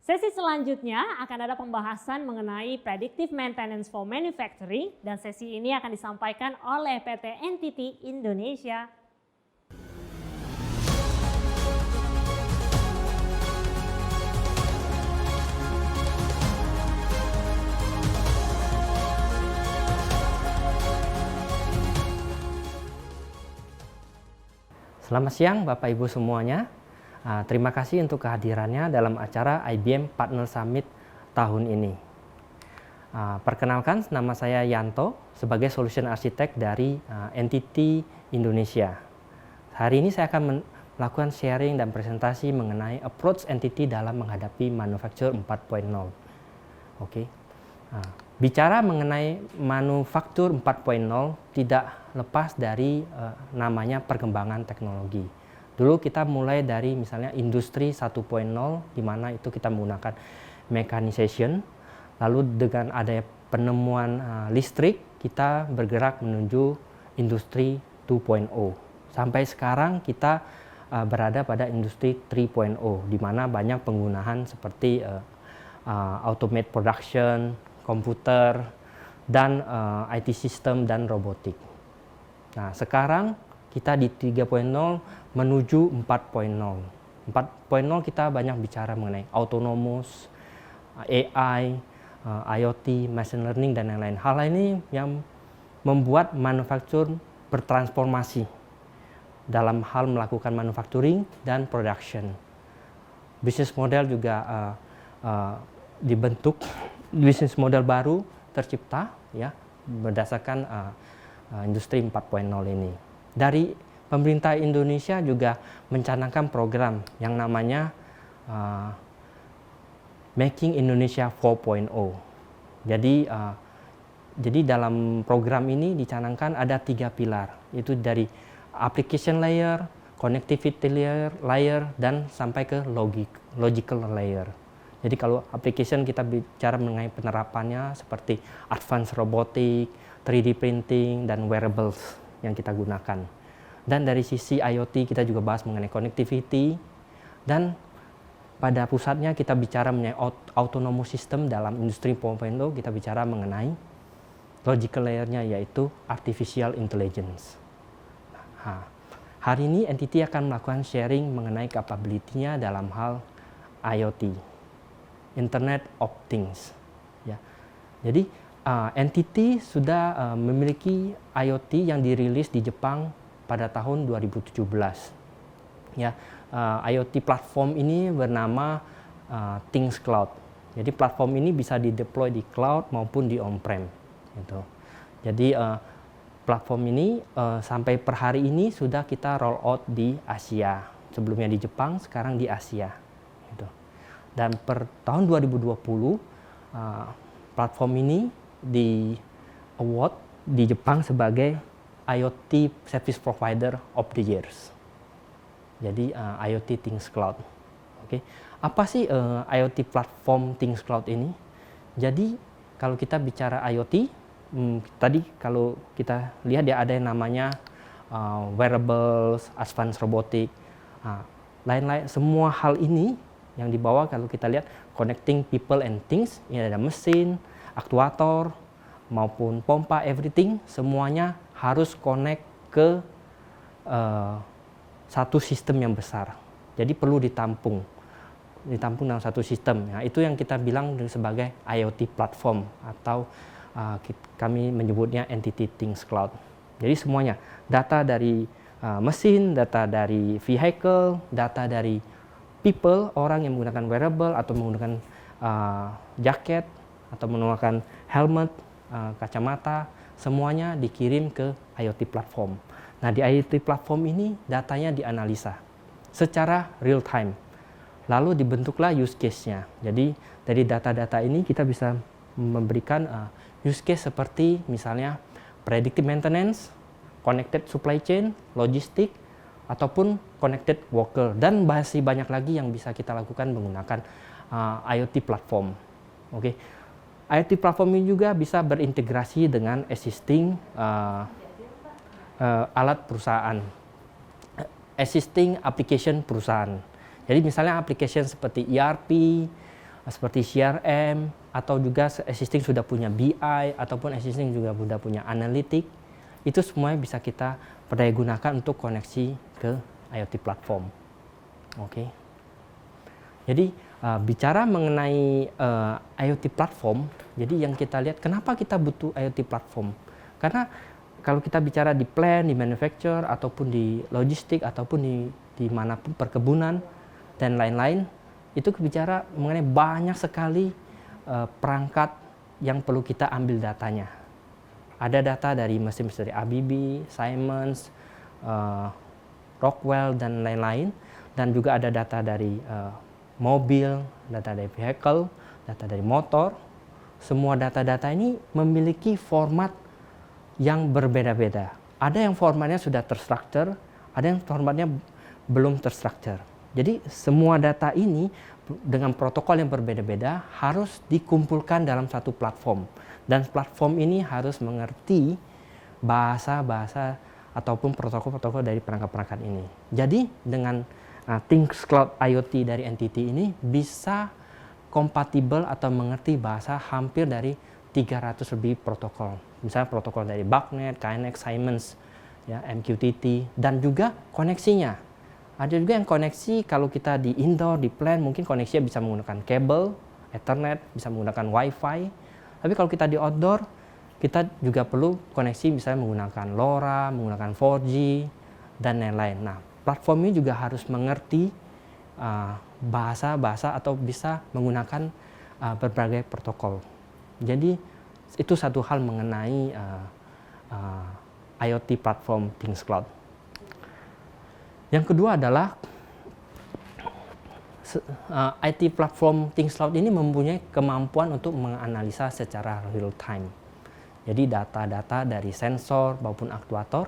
Sesi selanjutnya akan ada pembahasan mengenai predictive maintenance for manufacturing dan sesi ini akan disampaikan oleh PT NTT Indonesia. Selamat siang Bapak Ibu semuanya. Terima kasih untuk kehadirannya dalam acara IBM Partner Summit tahun ini. Perkenalkan, nama saya Yanto sebagai Solution Architect dari NTT Indonesia. Hari ini saya akan melakukan sharing dan presentasi mengenai approach NTT dalam menghadapi manufacture 4.0. Oke. Bicara mengenai manufaktur 4.0 tidak lepas dari namanya perkembangan teknologi. Dulu kita mulai dari misalnya industri 1.0 di mana itu kita menggunakan mechanization. Lalu dengan adanya penemuan listrik kita bergerak menuju industri 2.0. Sampai sekarang kita berada pada industri 3.0 di mana banyak penggunaan seperti automate production, komputer, dan IT system dan robotik. Nah, sekarang kita di 3.0 menuju 4.0. 4.0 kita banyak bicara mengenai autonomous, AI, IoT, machine learning, dan lain-lain. Hal ini yang membuat manufaktur bertransformasi dalam hal melakukan manufacturing dan production. Bisnis model juga dibentuk, bisnis model baru tercipta ya berdasarkan industri 4.0 ini. Dari pemerintah Indonesia juga mencanangkan program yang namanya Making Indonesia 4.0. Jadi dalam program ini dicanangkan ada 3 pilar, itu dari application layer, connectivity layer, dan sampai ke logical layer. Jadi kalau application kita bicara mengenai penerapannya seperti advanced robotic, 3D printing, dan wearables yang kita gunakan. Dan dari sisi IoT kita juga bahas mengenai connectivity, dan pada pusatnya kita bicara mengenai autonomous system dalam industri 4.0, kita bicara mengenai logical layer-nya yaitu artificial intelligence. Hari ini NTT akan melakukan sharing mengenai capability-nya dalam hal IoT, Internet of Things. Ya. Jadi NTT sudah memiliki IoT yang dirilis di Jepang pada tahun 2017. Ya, IoT platform ini bernama Things Cloud. Jadi platform ini bisa dideploy di cloud maupun di on-prem. Gitu. Jadi platform ini sampai per hari ini sudah kita roll out di Asia. Sebelumnya di Jepang, sekarang di Asia. Gitu. Dan per tahun 2020 platform ini di award di Jepang sebagai IoT Service Provider of the Years. Jadi IoT Things Cloud. Oke. Apa sih IoT platform Things Cloud ini? Jadi kalau kita bicara IoT, tadi kalau kita lihat ya ada yang namanya wearables, advanced robotic, lain-lain semua hal ini yang dibawa kalau kita lihat connecting people and things, ini ada mesin, aktuator, maupun pompa, everything, semuanya harus connect ke satu sistem yang besar. Jadi perlu ditampung dalam satu sistem. Nah, itu yang kita bilang sebagai IoT platform atau kami menyebutnya NTT Things Cloud. Jadi semuanya, data dari mesin, data dari vehicle, data dari people, orang yang menggunakan wearable atau menggunakan jaket atau menggunakan helmet, kacamata, semuanya dikirim ke IoT platform. Nah, di IoT platform ini datanya dianalisa secara real time. Lalu dibentuklah use case-nya. Jadi dari data-data ini kita bisa memberikan use case seperti misalnya predictive maintenance, connected supply chain, logistik, ataupun connected worker, dan masih banyak lagi yang bisa kita lakukan menggunakan IoT platform. Oke. IoT platform ini juga bisa berintegrasi dengan existing alat perusahaan, existing application perusahaan. Jadi misalnya application seperti ERP, seperti CRM, atau juga existing sudah punya BI, ataupun existing juga sudah punya analytic, itu semuanya bisa kita perdayagunakan untuk koneksi ke IoT platform. Oke. Jadi bicara mengenai IoT platform, jadi yang kita lihat kenapa kita butuh IoT platform? Karena kalau kita bicara di plant, di manufacture, ataupun di logistik, ataupun di manapun perkebunan dan lain-lain, itu bicara mengenai banyak sekali perangkat yang perlu kita ambil datanya. Ada data dari mesin-mesin dari ABB, Siemens, Rockwell, dan lain-lain, dan juga ada data dari mobil, data dari vehicle, data dari motor. Semua data-data ini memiliki format yang berbeda-beda. Ada yang formatnya sudah terstruktur, ada yang formatnya belum terstruktur. Jadi semua data ini dengan protokol yang berbeda-beda harus dikumpulkan dalam satu platform. Dan platform ini harus mengerti bahasa-bahasa ataupun protokol-protokol dari perangkat-perangkat ini. Jadi dengan Things Cloud IoT dari NTT ini bisa kompatibel atau mengerti bahasa hampir dari 300 lebih protokol. Misalnya protokol dari BACnet, KNX, Siemens, ya, MQTT, dan juga koneksinya. Ada juga yang koneksi kalau kita di indoor, di plant, mungkin koneksinya bisa menggunakan kabel, Ethernet, bisa menggunakan Wi-Fi. Tapi kalau kita di outdoor, kita juga perlu koneksi misalnya menggunakan LoRa, menggunakan 4G, dan lain-lain. Nah, platform ini juga harus mengerti bahasa-bahasa atau bisa menggunakan berbagai protokol. Jadi itu satu hal mengenai IoT platform Things Cloud. Yang kedua adalah IT platform Things Cloud ini mempunyai kemampuan untuk menganalisa secara real time. Jadi data-data dari sensor maupun aktuator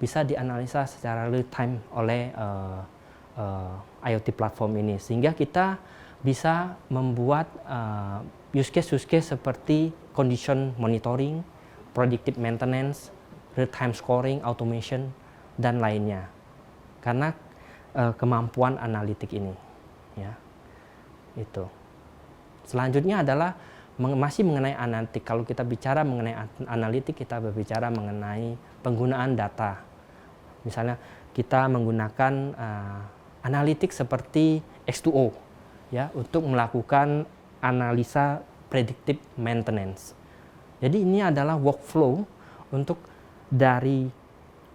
bisa dianalisa secara real time oleh IoT platform ini, sehingga kita bisa membuat use case seperti condition monitoring, predictive maintenance, real time scoring, automation, dan lainnya. Karena kemampuan analitik ini, ya, itu. Selanjutnya adalah masih mengenai analitik. Kalau kita bicara mengenai analitik, kita berbicara mengenai penggunaan data. Misalnya kita menggunakan analitik seperti X2O, ya, untuk melakukan analisa predictive maintenance. Jadi ini adalah workflow untuk dari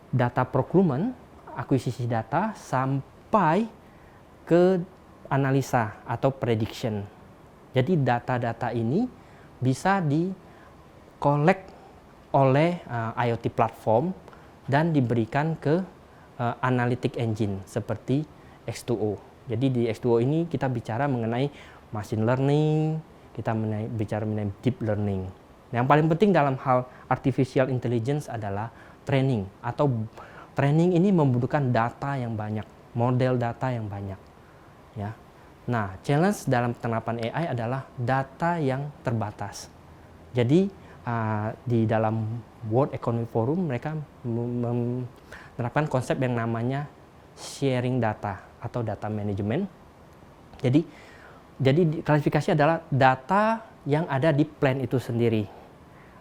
data procurement, akuisisi data, sampai ke analisa atau prediction. Jadi data-data ini bisa di-collect oleh IoT platform dan diberikan ke analytic engine seperti X2O. Jadi di X2O ini kita bicara mengenai machine learning, kita bicara mengenai deep learning. Yang paling penting dalam hal artificial intelligence adalah training, atau training ini membutuhkan data yang banyak, model data yang banyak, ya. Nah, challenge dalam penerapan AI adalah data yang terbatas. Jadi di dalam World Economic Forum mereka menerapkan konsep yang namanya sharing data atau data management. Jadi klasifikasi adalah data yang ada di plant itu sendiri,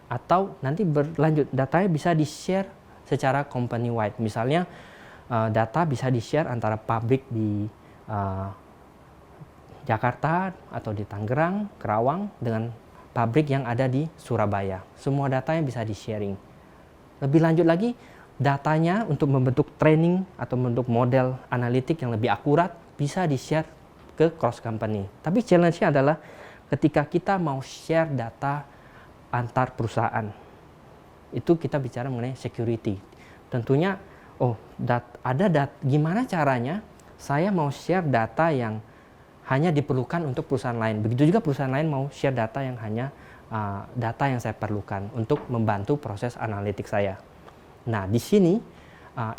atau nanti berlanjut datanya bisa di-share secara company wide. Misalnya data bisa di-share antara pabrik di Jakarta atau di Tangerang, Kerawang dengan pabrik yang ada di Surabaya. Semua datanya bisa di-sharing. Lebih lanjut lagi, datanya untuk membentuk training atau membentuk model analitik yang lebih akurat bisa di-share ke cross company. Tapi challenge-nya adalah ketika kita mau share data antar perusahaan, itu kita bicara mengenai security. Tentunya, gimana caranya saya mau share data yang hanya diperlukan untuk perusahaan lain. Begitu juga perusahaan lain mau share data yang hanya data yang saya perlukan untuk membantu proses analitik saya. Nah, di sini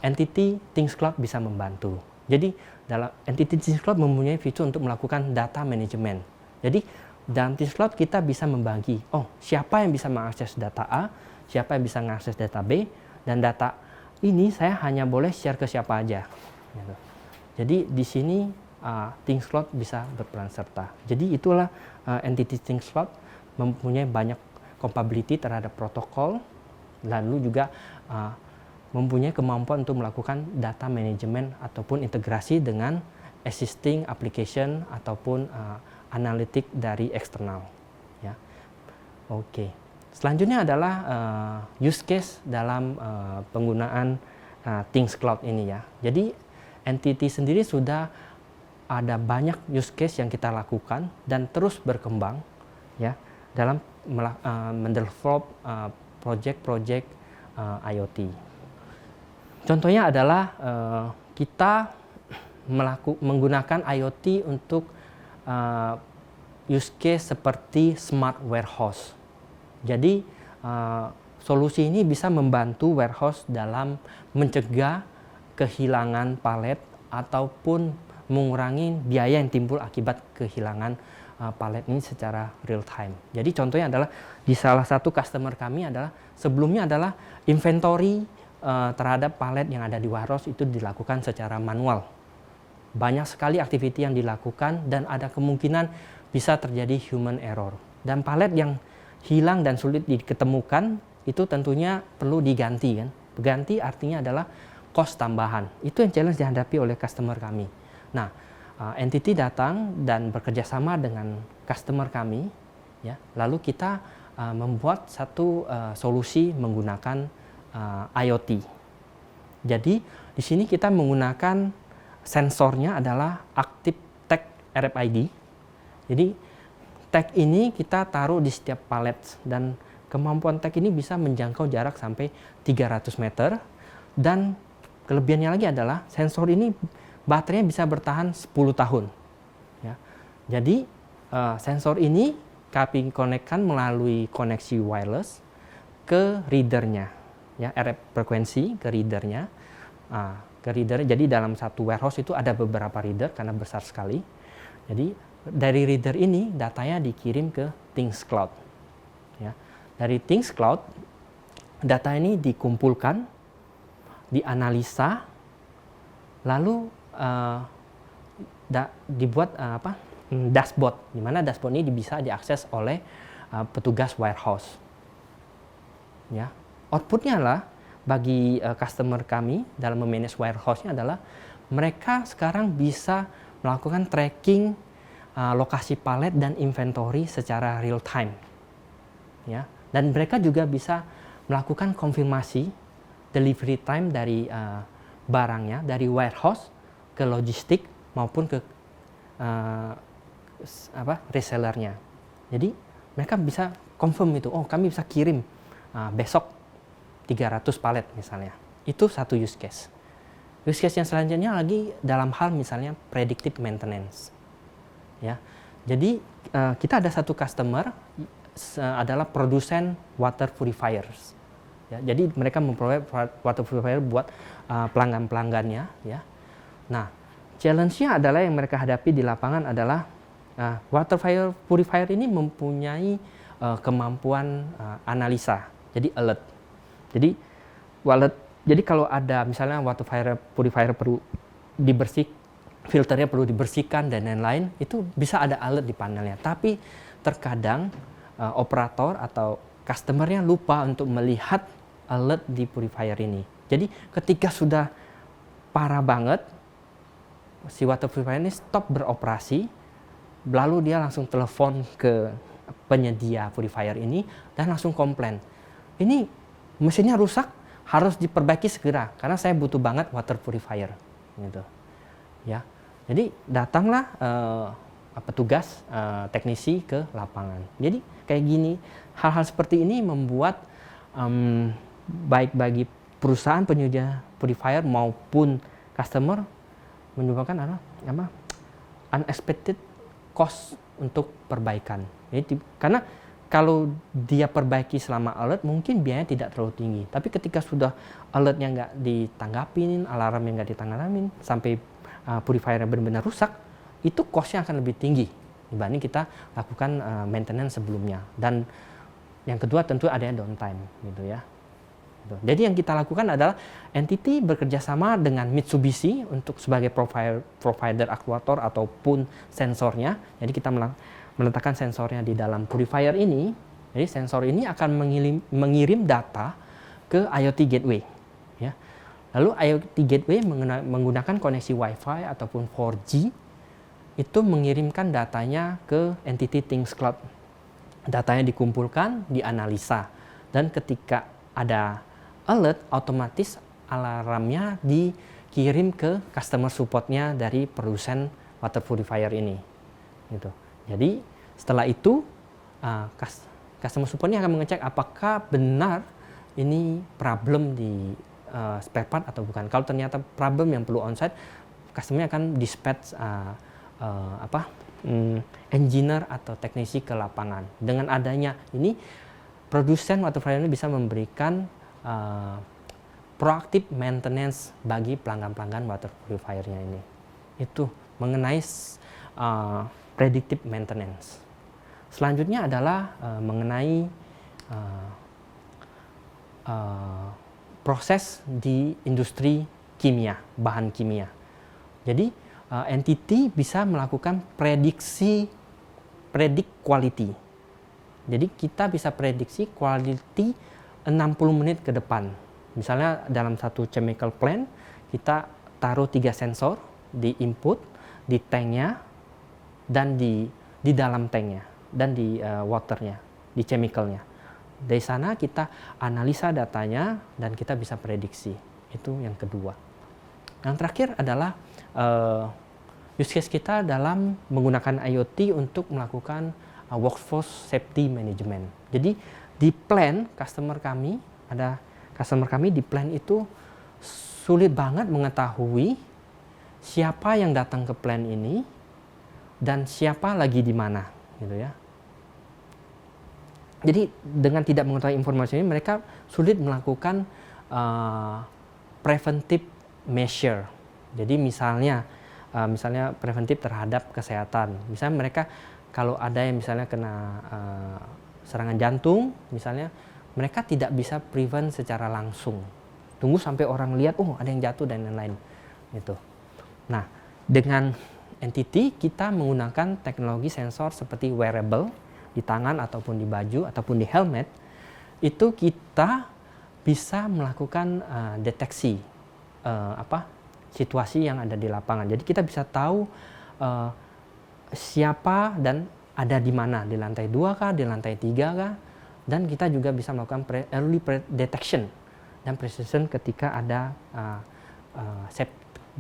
NTT Things Cloud bisa membantu. Jadi, dalam NTT Things Cloud mempunyai fitur untuk melakukan data management. Jadi, dalam Things Cloud kita bisa membagi, siapa yang bisa mengakses data A, siapa yang bisa mengakses data B, dan data ini saya hanya boleh share ke siapa aja. Gitu. Jadi, di sini ThinkCloud bisa berperan serta. Jadi itulah entity ThinkCloud mempunyai banyak compatibility terhadap protokol, lalu juga mempunyai kemampuan untuk melakukan data management ataupun integrasi dengan existing application ataupun analitik dari eksternal. Ya. Oke. Selanjutnya adalah use case dalam penggunaan ThinkCloud ini ya. Jadi entity sendiri sudah ada banyak use case yang kita lakukan dan terus berkembang ya dalam mendevelop project-project IoT. Contohnya adalah kita menggunakan IoT untuk use case seperti smart warehouse. Jadi solusi ini bisa membantu warehouse dalam mencegah kehilangan palet ataupun mengurangi biaya yang timbul akibat kehilangan palet ini secara real time. Jadi contohnya adalah di salah satu customer kami adalah sebelumnya adalah inventory terhadap palet yang ada di warehouse itu dilakukan secara manual. Banyak sekali aktiviti yang dilakukan dan ada kemungkinan bisa terjadi human error. Dan palet yang hilang dan sulit diketemukan itu tentunya perlu diganti kan. Ganti artinya adalah cost tambahan. Itu yang challenge dihadapi oleh customer kami. Nah, entity datang dan bekerja sama dengan customer kami, ya. Lalu kita membuat satu solusi menggunakan IoT. Jadi di sini kita menggunakan sensornya adalah Active Tag RFID. Jadi tag ini kita taruh di setiap palet dan kemampuan tag ini bisa menjangkau jarak sampai 300 meter dan kelebihannya lagi adalah sensor ini baterainya bisa bertahan 10 tahun. Ya. Jadi sensor ini kami konekkan melalui koneksi wireless ke readernya, ya RF frekuensi ke readernya. Jadi dalam satu warehouse itu ada beberapa reader karena besar sekali. Jadi dari reader ini datanya dikirim ke ThinkCloud. Ya. Dari ThinkCloud data ini dikumpulkan, dianalisa, lalu dibuat dashboard, di mana dashboard ini bisa diakses oleh petugas warehouse. Ya, outputnya lah bagi customer kami dalam memanage warehouse-nya adalah mereka sekarang bisa melakukan tracking lokasi palet dan inventory secara real time. Ya, dan mereka juga bisa melakukan konfirmasi delivery time dari barangnya dari warehouse ke logistik maupun ke resellernya. Jadi mereka bisa confirm itu, oh kami bisa kirim besok 300 palet misalnya. Itu satu use case. Use case yang selanjutnya lagi dalam hal misalnya predictive maintenance. Ya, jadi kita ada satu customer adalah produsen water purifiers. Ya, jadi mereka memprovide water purifier buat pelanggan-pelanggannya. Ya. Nah, challenge-nya adalah yang mereka hadapi di lapangan adalah water purifier ini mempunyai kemampuan analisa, jadi alert. Jadi kalau ada misalnya water purifier perlu filternya perlu dibersihkan dan lain-lain, itu bisa ada alert di panelnya. Tapi terkadang operator atau customer-nya lupa untuk melihat alert di purifier ini. Jadi ketika sudah parah banget, si water purifier ini stop beroperasi, lalu dia langsung telepon ke penyedia purifier ini dan langsung komplain. Ini mesinnya rusak, harus diperbaiki segera karena saya butuh banget water purifier. Gitu. Ya, jadi datanglah petugas teknisi ke lapangan. Jadi kayak gini, hal-hal seperti ini membuat baik bagi perusahaan penyedia purifier maupun customer menyebabkan unexpected cost untuk perbaikan. Jadi, karena kalau dia perbaiki selama alert mungkin biayanya tidak terlalu tinggi. Tapi ketika sudah alertnya nggak ditanggapin, alarmnya nggak ditanggapin, sampai purifiernya benar-benar rusak, itu cost-nya akan lebih tinggi dibanding kita lakukan maintenance sebelumnya. Dan yang kedua tentu adanya downtime, gitu ya. Gitu. Jadi yang kita lakukan adalah entity bekerja sama dengan Mitsubishi untuk sebagai provider aktuator ataupun sensornya. Jadi kita meletakkan sensornya di dalam purifier ini. Jadi sensor ini akan mengirim data ke IoT gateway. Ya. Lalu IoT gateway menggunakan koneksi Wi-Fi ataupun 4G itu mengirimkan datanya ke entity Things Cloud. Datanya dikumpulkan, dianalisa, dan ketika ada alert, otomatis alarmnya dikirim ke customer supportnya dari produsen water purifier ini. Gitu. Jadi setelah itu customer supportnya akan mengecek apakah benar ini problem di spare part atau bukan. Kalau ternyata problem yang perlu onsite, customer akan dispatch engineer atau teknisi ke lapangan. Dengan adanya ini, produsen water purifier ini bisa memberikan proactive maintenance bagi pelanggan-pelanggan water purifier-nya ini. Itu mengenai predictive maintenance. Selanjutnya adalah mengenai proses di industri kimia, bahan kimia. Jadi entity bisa melakukan predict quality. Jadi kita bisa prediksi quality 60 menit ke depan. Misalnya dalam satu chemical plant kita taruh 3 sensor di input, di tanknya, dan di dalam tanknya, dan di waternya, di chemicalnya. Dari sana kita analisa datanya dan kita bisa prediksi. Itu yang kedua. Yang terakhir adalah use case kita dalam menggunakan IoT untuk melakukan workforce safety management. Jadi di plant customer kami di plant itu sulit banget mengetahui siapa yang datang ke plant ini dan siapa lagi di mana, gitu ya. Jadi dengan tidak mengetahui informasi ini, mereka sulit melakukan preventive measure. Jadi misalnya preventif terhadap kesehatan. Misalnya mereka kalau ada yang misalnya kena serangan jantung, misalnya mereka tidak bisa prevent secara langsung. Tunggu sampai orang lihat, oh ada yang jatuh dan lain-lain. Gitu. Nah, dengan entity kita menggunakan teknologi sensor seperti wearable di tangan ataupun di baju ataupun di helmet, itu kita bisa melakukan deteksi situasi yang ada di lapangan. Jadi kita bisa tahu siapa dan ada di mana, di lantai 2 kah, di lantai 3 kah, dan kita juga bisa melakukan early detection dan precision ketika ada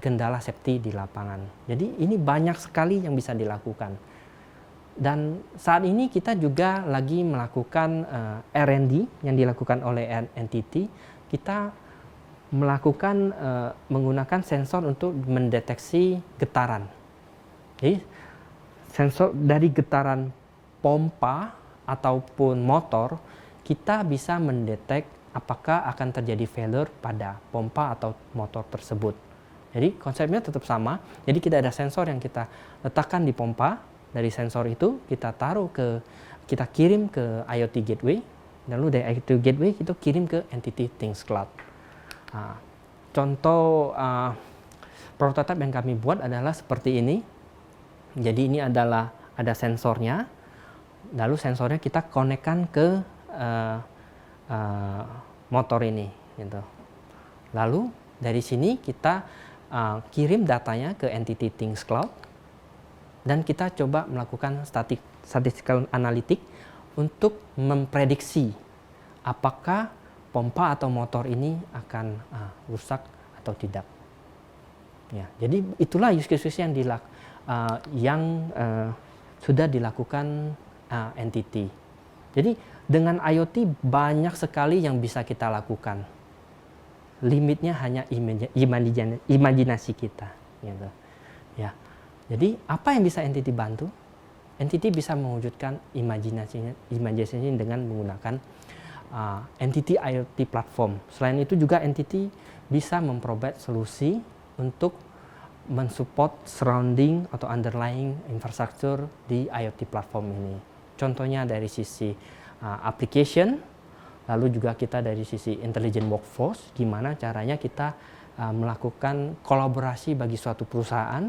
kendala safety di lapangan. Jadi ini banyak sekali yang bisa dilakukan. Dan saat ini kita juga lagi melakukan R&D yang dilakukan oleh entity. Kita melakukan menggunakan sensor untuk mendeteksi getaran. Jadi sensor dari getaran pompa ataupun motor, kita bisa mendetek apakah akan terjadi failure pada pompa atau motor tersebut. Jadi konsepnya tetap sama. Jadi kita ada sensor yang kita letakkan di pompa. Dari sensor itu kita kirim ke IoT gateway, lalu dari IoT gateway kita kirim ke entity Things Cloud. Contoh prototipe yang kami buat adalah seperti ini. Jadi ini adalah ada sensornya, lalu sensornya kita konekkan ke motor ini, gitu. Lalu dari sini kita kirim datanya ke entity Things Cloud. Dan kita coba melakukan statistical analytic untuk memprediksi apakah pompa atau motor ini akan rusak atau tidak. Ya, jadi itulah use case yang sudah dilakukan entity. Jadi dengan IoT banyak sekali yang bisa kita lakukan. Limitnya hanya imajinasi kita. Gitu. Ya. Jadi apa yang bisa entity bantu? Entity bisa mewujudkan imajinasinya dengan menggunakan entity IoT platform. Selain itu juga entity bisa memprovide solusi untuk mensupport surrounding atau underlying infrastructure di IoT platform ini. Contohnya dari sisi application, Lalu juga kita dari sisi intelligent workforce, gimana caranya kita melakukan kolaborasi bagi suatu perusahaan,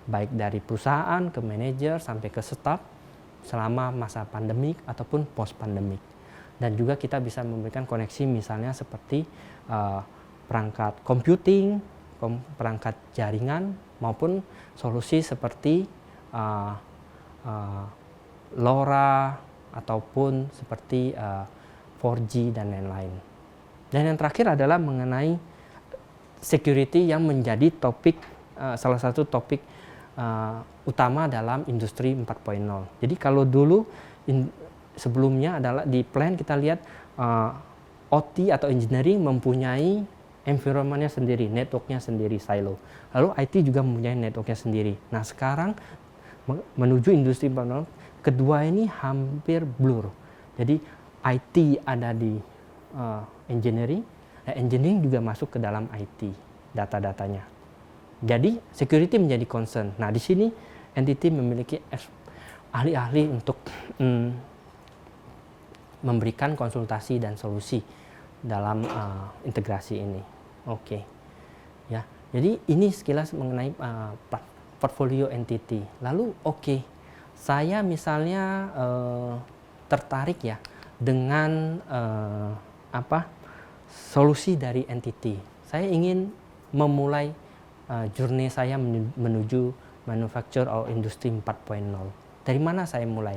baik dari perusahaan ke manajer sampai ke staff selama masa pandemik ataupun post pandemik. Dan juga kita bisa memberikan koneksi misalnya seperti perangkat computing, perangkat jaringan maupun solusi seperti LoRa ataupun seperti 4G dan lain-lain. Dan yang terakhir adalah mengenai security yang menjadi topik salah satu topik utama dalam industri 4.0. Jadi kalau dulu sebelumnya adalah di plan kita lihat OT atau engineering mempunyai environment-nya sendiri, network-nya sendiri, silo. Lalu IT juga mempunyai network-nya sendiri. Nah sekarang menuju industri 4.0, kedua ini hampir blur. Jadi IT ada di engineering, engineering juga masuk ke dalam IT, data-datanya. Jadi security menjadi concern. Nah di sini entity memiliki ahli-ahli untuk memberikan konsultasi dan solusi dalam integrasi ini. Oke, ya. Jadi ini sekilas mengenai portfolio entity. Lalu saya misalnya tertarik ya dengan solusi dari entity. Saya ingin memulai journey saya menuju manufacture or industri 4.0. Dari mana saya mulai?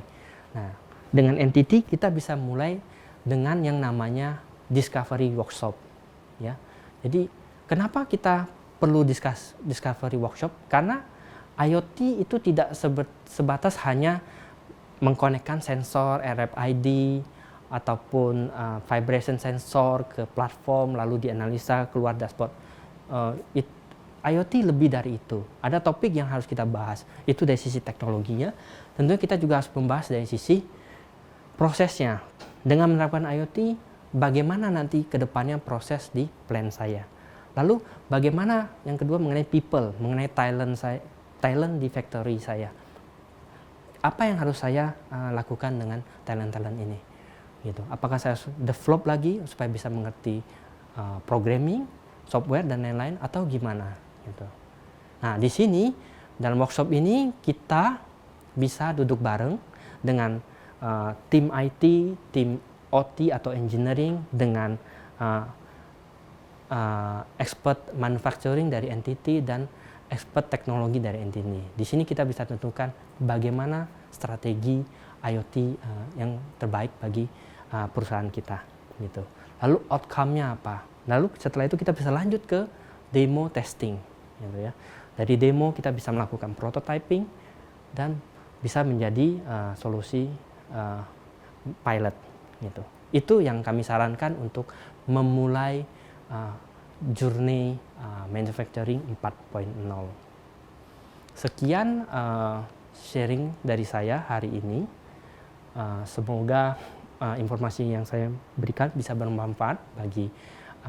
Nah, dengan entity kita bisa mulai dengan yang namanya discovery workshop, ya. Jadi kenapa kita perlu discovery workshop? Karena IoT itu tidak sebatas hanya mengkonekkan sensor RFID ataupun vibration sensor ke platform lalu dianalisa keluar dashboard. IoT lebih dari itu. Ada topik yang harus kita bahas. Itu dari sisi teknologinya. Tentunya kita juga harus membahas dari sisi prosesnya. Dengan menerapkan IoT, bagaimana nanti ke depannya proses di plan saya. Lalu bagaimana yang kedua mengenai people, mengenai talent di factory saya. Apa yang harus saya lakukan dengan talent-talent ini? Gitu. Apakah saya develop lagi supaya bisa mengerti programming, software dan lain-lain atau gimana? Gitu. Nah di sini dalam workshop ini kita bisa duduk bareng dengan tim IT, tim OT atau engineering dengan expert manufacturing dari entity dan expert teknologi dari entity. Di sini kita bisa tentukan bagaimana strategi IoT yang terbaik bagi perusahaan kita, gitu. Lalu outcome-nya apa? Lalu setelah itu kita bisa lanjut ke demo testing, gitu ya. Dari demo kita bisa melakukan prototyping dan bisa menjadi solusi pilot, gitu. Itu yang kami sarankan untuk memulai journey manufacturing 4.0. Sekian sharing dari saya hari ini. Semoga informasi yang saya berikan bisa bermanfaat bagi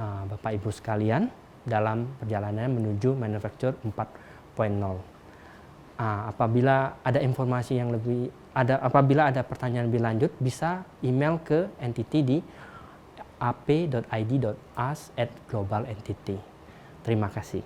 Bapak Ibu sekalian dalam perjalanan menuju manufacture 4.0. Apabila ada informasi yang apabila ada pertanyaan lebih lanjut, bisa email ke entity di ap.id.us@globalentity. Terima kasih.